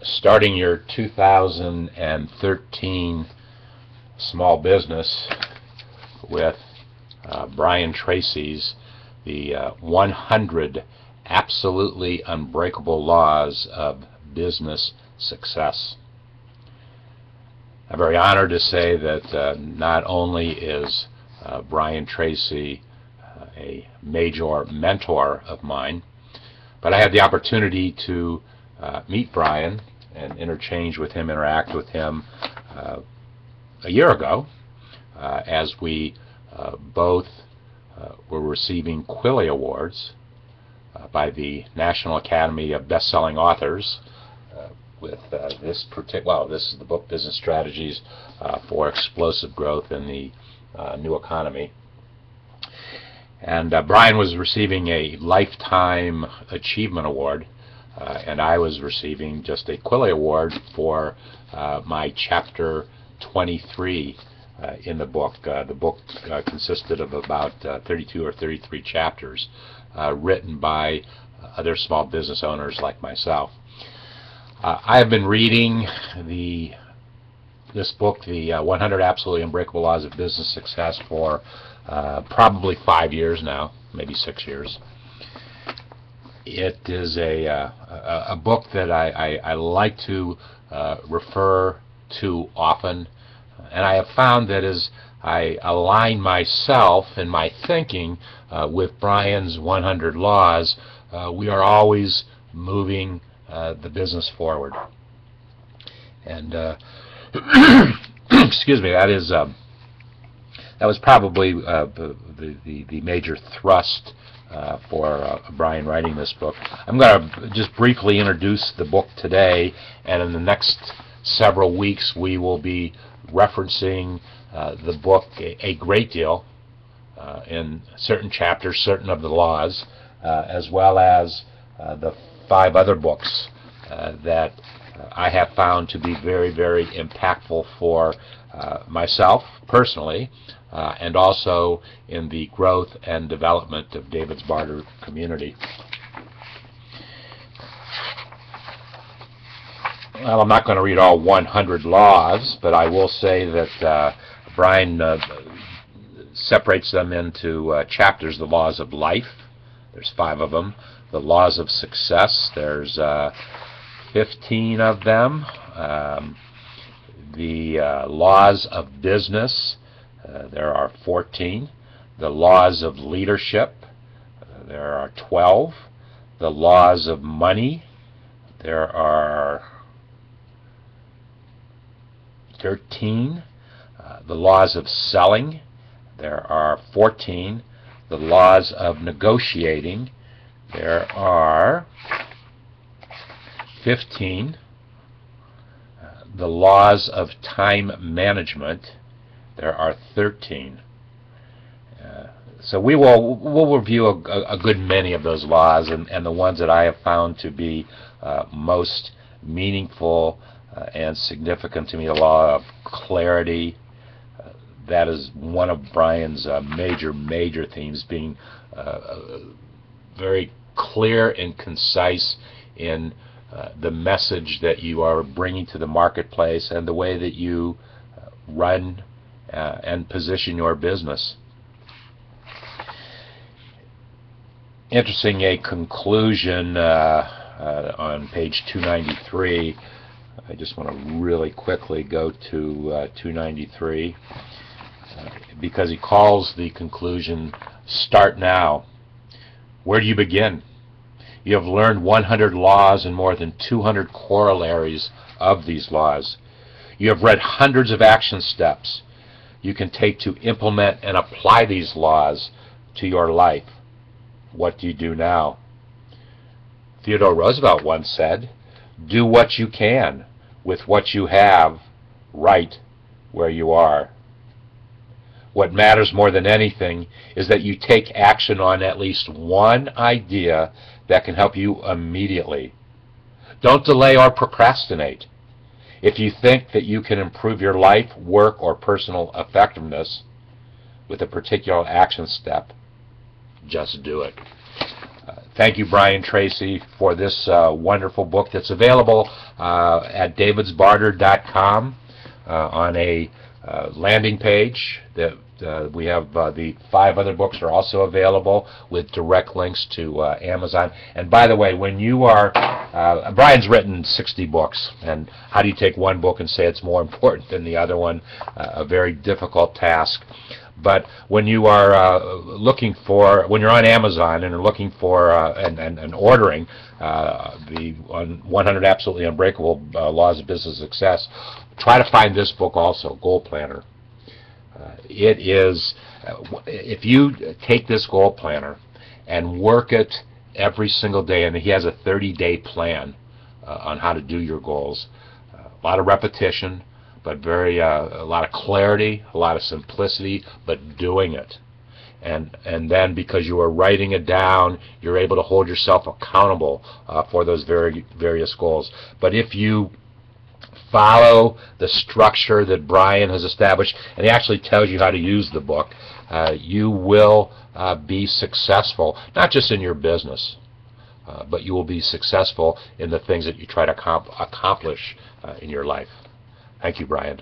starting your 2013 small business with Brian Tracy's the 100 absolutely unbreakable laws of business success. I'm very honored to say that not only is Brian Tracy a major mentor of mine, but I had the opportunity to meet Brian and interchange with him, interact with him a year ago as we both were receiving Quilly Awards by the National Academy of Best-Selling Authors with this is the book Business Strategies for Explosive Growth in the New Economy. And Brian was receiving a Lifetime Achievement Award, and I was receiving just a Quilly Award for my Chapter 23 in the book. The book consisted of about 32 or 33 chapters written by other small business owners like myself. I have been reading this book, the 100 Absolutely Unbreakable Laws of Business Success, for probably 5 years now, maybe 6 years. It is a book that I like to refer to often, and I have found that as I align myself and my thinking with Brian's 100 laws, we are always moving the business forward. And excuse me, that was probably the major thrust for Brian writing this book. I'm going to just briefly introduce the book today, and in the next several weeks we will be referencing the book a great deal in certain chapters, certain of the laws, as well as the 5 other books that I have found to be very, very impactful for myself personally, and also in the growth and development of David's Barter community. Well, I'm not going to read all 100 laws, but I will say that Brian separates them into chapters. The laws of life, there's 5 of them. The laws of success, there's 15 of them. The laws of business, there are 14. The laws of leadership, there are 12. The laws of money, there are 13. The laws of selling, there are 14. The laws of negotiating, there are 15. The laws of time management, there are 13. So we'll review a good many of those laws, and the ones that I have found to be most meaningful and significant to me. The law of clarity, that is one of Brian's major themes, being very clear and concise in the message that you are bringing to the marketplace and the way that you run and position your business. Interesting, a conclusion on page 293. I just want to really quickly go to 293 because he calls the conclusion, "Start now." Where do you begin? You have learned 100 laws and more than 200 corollaries of these laws. You have read hundreds of action steps you can take to implement and apply these laws to your life. What do you do now? Theodore Roosevelt once said, "Do what you can with what you have right where you are." What matters more than anything is that you take action on at least one idea that can help you immediately. Don't delay or procrastinate. If you think that you can improve your life, work, or personal effectiveness with a particular action step, just do it. thank you, Brian Tracy, for this wonderful book that's available at davidsbarter.com on a landing page. That we have the 5 other books are also available with direct links to Amazon. And by the way, when you are Brian's written 60 books, and how do you take one book and say it's more important than the other one? A very difficult task. But when you are when you're on Amazon and are looking for and ordering the 100 Absolutely Unbreakable Laws of Business Success, try to find this book also, Goal Planner. It is, if you take this goal planner and work it every single day, and he has a 30-day plan on how to do your goals, a lot of repetition, but a lot of clarity, a lot of simplicity, but doing it. And then because you are writing it down, you're able to hold yourself accountable for those various goals. But if you follow the structure that Brian has established, and he actually tells you how to use the book, you will be successful, not just in your business, but you will be successful in the things that you try to accomplish in your life. Thank you, Brian.